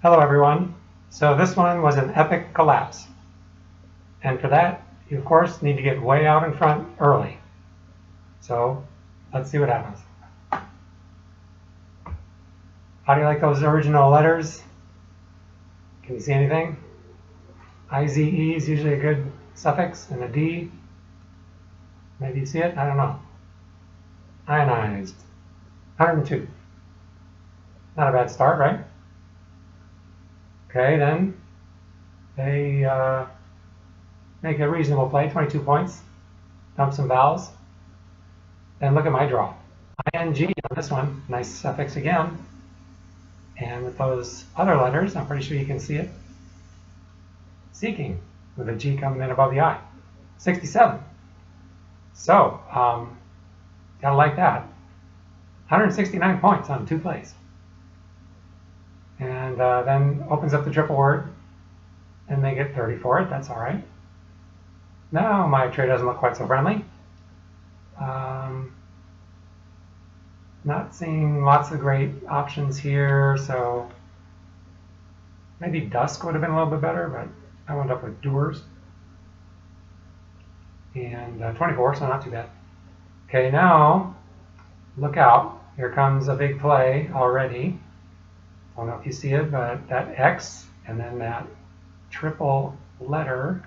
Hello everyone. So this one was an epic collapse. And for that, you of course need to get way out in front early. So let's see what happens. How do you like those original letters? Can you see anything? IZE is usually a good suffix, and a D. Maybe you see it? I don't know. Ionized. 102. Not a bad start, right? Okay, then they make a reasonable play, 22 points. Dump some vowels. Then look at my draw. ING on this one, nice suffix again. And with those other letters, I'm pretty sure you can see it. Seeking, with a G coming in above the I. 67. So, gotta like that. 169 points on 2 plays. And then opens up the triple word, and they get 30 for it. That's all right. Now my tray doesn't look quite so friendly. Not seeing lots of great options here, so maybe dusk would have been a little bit better, but I wound up with doers. And 24, so not too bad. Okay, now look out. Here comes a big play already. I don't know if you see it, but that X and then that triple letter,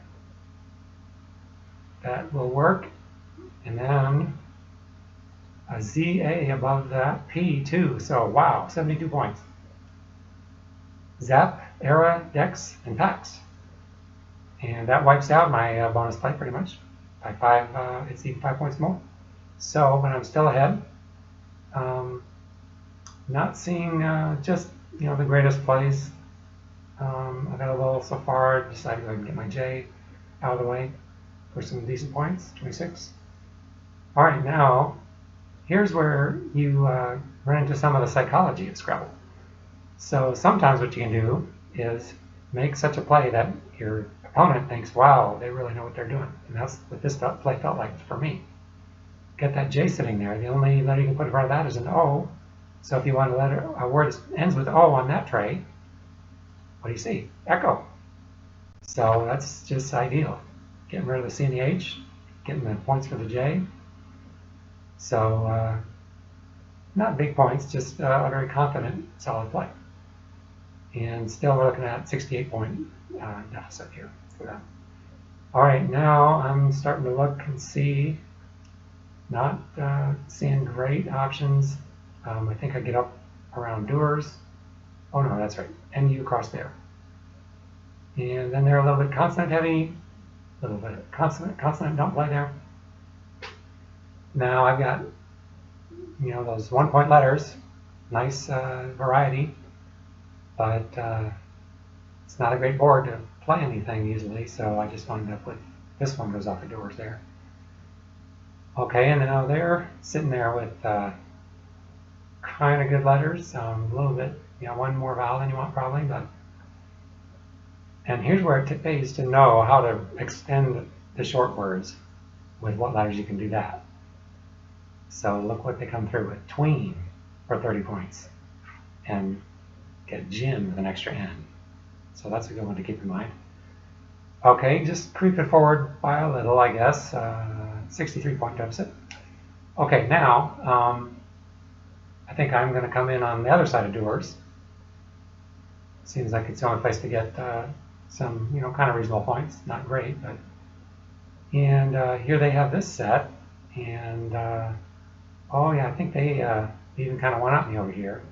that will work. And then a ZA above that P too. So wow, 72 points. Zap, Era, Dex, and Pax. And that wipes out my bonus play pretty much. By 5, it's even 5 points more. So, but I'm still ahead. Not seeing just the greatest plays. I've got a little so far. Decided to go ahead and get my J out of the way for some decent points. 26. All right, now here's where you run into some of the psychology of Scrabble. So sometimes what you can do is make such a play that your opponent thinks, wow, they really know what they're doing. And that's what this play felt like for me. Get that J sitting there. The only letter you can put in front of that is an O. So if you want a word that ends with O on that tray, what do you see? Echo. So that's just ideal. Getting rid of the C and the H, getting the points for the J. So not big points, just a very confident, solid play. And still we're looking at 68 point deficit here for that. All right, now I'm starting to look and see, not seeing great options. I think I get up around doers. Oh no, that's right, NU across there. And then they're a little bit consonant heavy, a little bit consonant don't play there. Now I've got, those 1 point letters, nice variety, but it's not a great board to play anything usually, so I just wound up with this one goes off the doors there. Okay, and now they're sitting there with kind of good letters, a little bit, one more vowel than you want probably, but. And here's where it pays to know how to extend the short words with what letters you can do that. So look what they come through with. Tween for 30 points. And get gin with an extra N. So that's a good one to keep in mind. Okay, just creep it forward by a little, I guess. 63 point deficit. Okay, now I think I'm going to come in on the other side of doers. Seems like it's the only place to get some, kind of reasonable points. Not great, but. And here they have this set. And oh yeah, I think they even kind of went up me over here.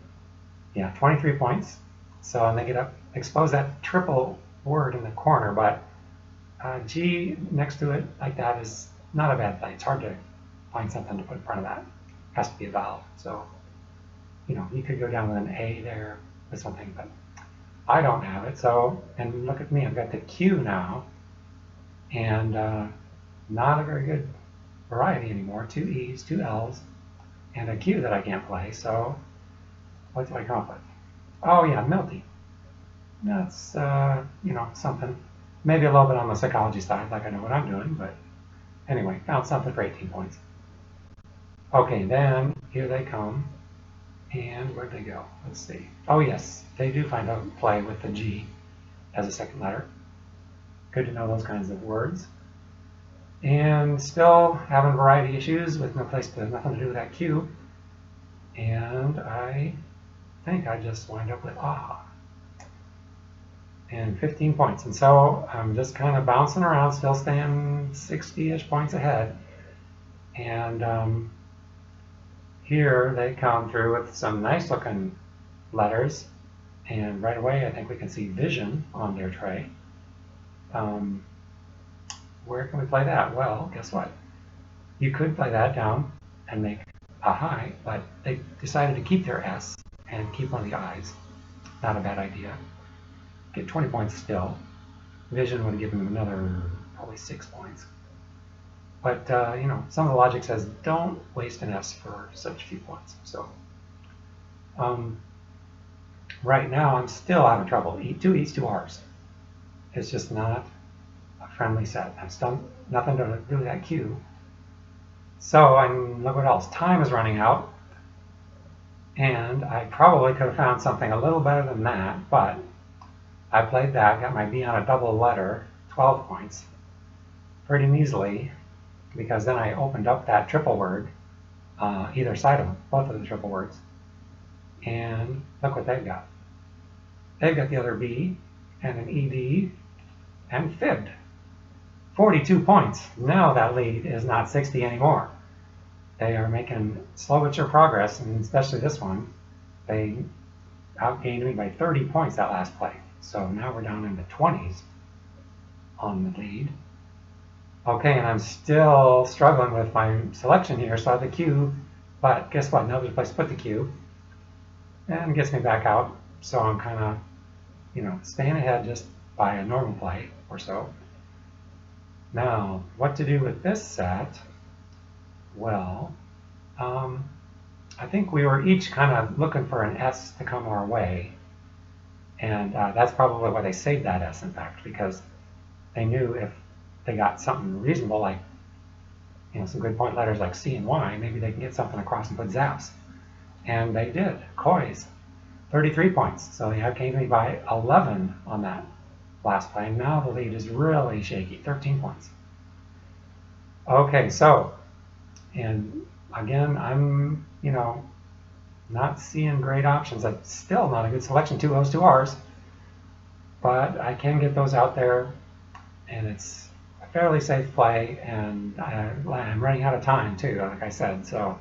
Yeah, 23 points. So, and they get up, expose that triple word in the corner, but G next to it like that is not a bad play. It's hard to find something to put in front of that. It has to be a vowel. So, you could go down with an A there or something, but I don't have it. So, and look at me, I've got the Q now, and not a very good variety anymore. 2 E's, 2 L's, and a Q that I can't play. So, what do I come up with? Oh yeah, Milty. That's something. Maybe a little bit on the psychology side, like I know what I'm doing, but anyway, found something for 18 points. Okay, then here they come, And where'd they go? Let's see. Oh yes, they do find a play with the G as a second letter. Good to know those kinds of words. And still having variety issues with nothing to do with that Q. And I think I just wind up with and 15 points. And so I'm just kind of bouncing around, still staying 60-ish points ahead. And here they come through with some nice looking letters. And right away I think we can see vision on their tray. Where can we play that? Well, guess what? You could play that down and make a high, but they decided to keep their S and keep one of the I's. Not a bad idea. Get 20 points still. Vision would give them another probably 6 points. But you know, some of the logic says don't waste an S for such few points. So right now I'm still having trouble. Two E's, two R's. It's just not a friendly set. I'm still nothing to do with that Q. So look what else. Time is running out. And I probably could have found something a little better than that, but I played that, got my B on a double letter, 12 points, pretty easily, because then I opened up that triple word, either side of them, both of the triple words, and look what they've got. They've got the other B and an ED and fibbed. 42 points. Now that lead is not 60 anymore. They are making slow but sure progress, and especially this one. They outgained me by 30 points that last play. So now we're down in the 20s on the lead. Okay, and I'm still struggling with my selection here. So I have the Q, but guess what? Now there's a place to put the Q, and gets me back out. So I'm kind of, you know, staying ahead just by a normal play or so. Now, what to do with this set? Well, I think we were each kind of looking for an S to come our way. And that's probably why they saved that S, in fact, because they knew if they got something reasonable, like, you know, some good point letters like C and Y, maybe they can get something across and put zaps. And they did. Koi's, 33 points. So they outgained me by 11 on that last play. Now the lead is really shaky, 13 points. Okay, so, and again, I'm, you know, not seeing great options. That's still not a good selection, 2 O's, 2 R's. But I can get those out there, and it's a fairly safe play, and I'm running out of time, too, like I said. So,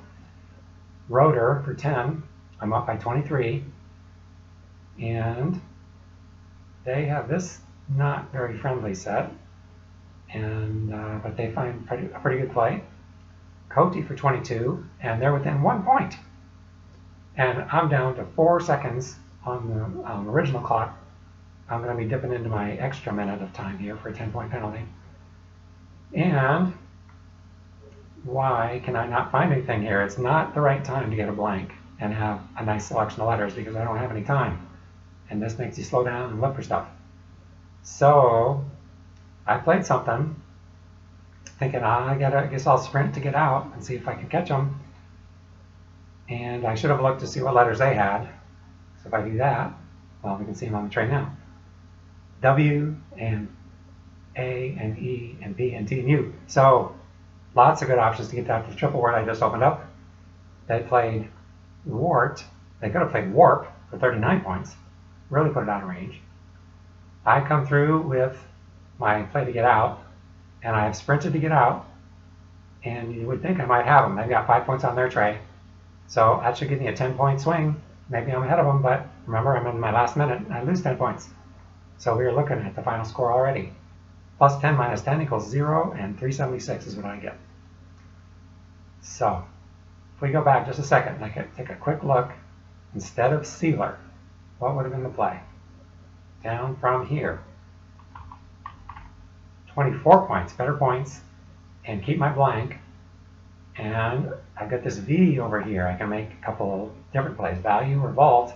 rotor for 10, I'm up by 23. And they have this not very friendly set, and but they find a pretty good play. Coty for 22, and they're within 1 point. And I'm down to 4 seconds on the original clock. I'm going to be dipping into my extra minute of time here for a 10-point penalty. And why can I not find anything here? It's not the right time to get a blank and have a nice selection of letters because I don't have any time. And this makes you slow down and look for stuff. So I played something thinking, I guess I'll sprint to get out and see if I can catch them. And I should have looked to see what letters they had. So if I do that, well, we can see them on the tray now. W and A and E and B and T and U. So lots of good options to get that to the triple word I just opened up. They played wart. They could have played warp for 39 points. Really put it out of range. I come through with my play to get out, and I have sprinted to get out, and you would think I might have them. They've got 5 points on their tray. So that should give me a 10-point swing. Maybe I'm ahead of them, but remember, I'm in my last minute, and I lose 10 points. So we are looking at the final score already. Plus 10 minus 10 equals 0, and 376 is what I get. So if we go back just a second, and I can take a quick look, instead of sealer, what would have been the play? Down from here. 24 points, better points, and keep my blank. And I've got this V over here. I can make a couple different plays, value or vault,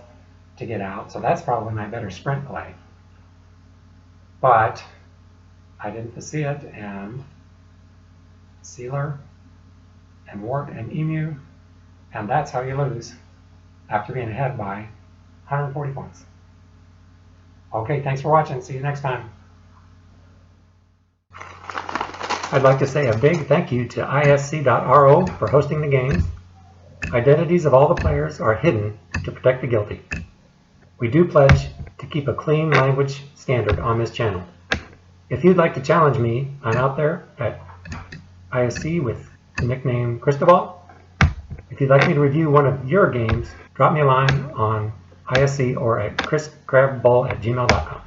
to get out. So that's probably my better sprint play. But I didn't foresee it, and sealer and wart and emu, and that's how you lose. after being ahead by 140 points. Okay, thanks for watching. See you next time. I'd like to say a big thank you to isc.ro for hosting the games. Identities of all the players are hidden to protect the guilty. We do pledge to keep a clean language standard on this channel. If you'd like to challenge me, I'm out there at ISC with the nickname Cristobal. If you'd like me to review one of your games, drop me a line on ISC or at chriscrabball@gmail.com.